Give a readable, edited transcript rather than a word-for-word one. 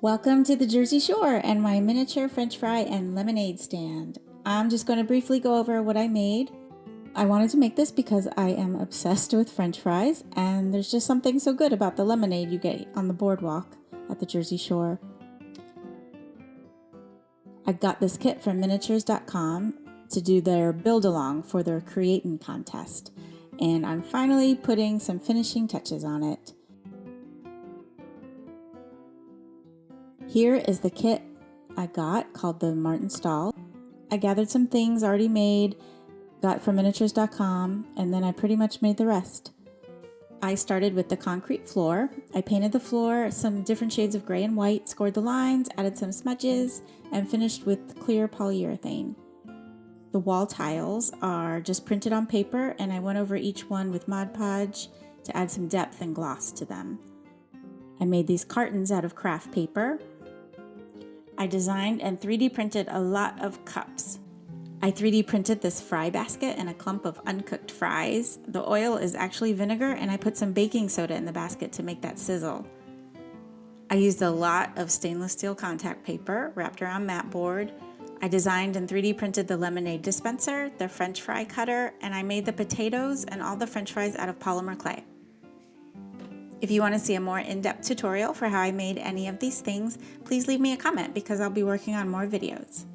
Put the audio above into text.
Welcome to the Jersey Shore and my miniature French fry and lemonade stand. I'm just going to briefly go over what I made. I wanted to make this because I am obsessed with French fries, and there's just something so good about the lemonade you get on the boardwalk at the Jersey Shore. I got this kit from miniatures.com to do their build along for their creatin' contest, and I'm finally putting some finishing touches on it. Here is the kit I got called the Martin Stall. I gathered some things already made, got from miniatures.com, and then I pretty much made the rest. I started with the concrete floor. I painted the floor some different shades of gray and white, scored the lines, added some smudges, and finished with clear polyurethane. The wall tiles are just printed on paper, and I went over each one with Mod Podge to add some depth and gloss to them. I made these cartons out of craft paper. I designed and 3D printed a lot of cups. I 3D printed this fry basket and a clump of uncooked fries. The oil is actually vinegar, and I put some baking soda in the basket to make that sizzle. I used a lot of stainless steel contact paper wrapped around mat board. I designed and 3D printed the lemonade dispenser, the French fry cutter, and I made the potatoes and all the French fries out of polymer clay. If you want to see a more in-depth tutorial for how I made any of these things, please leave me a comment because I'll be working on more videos.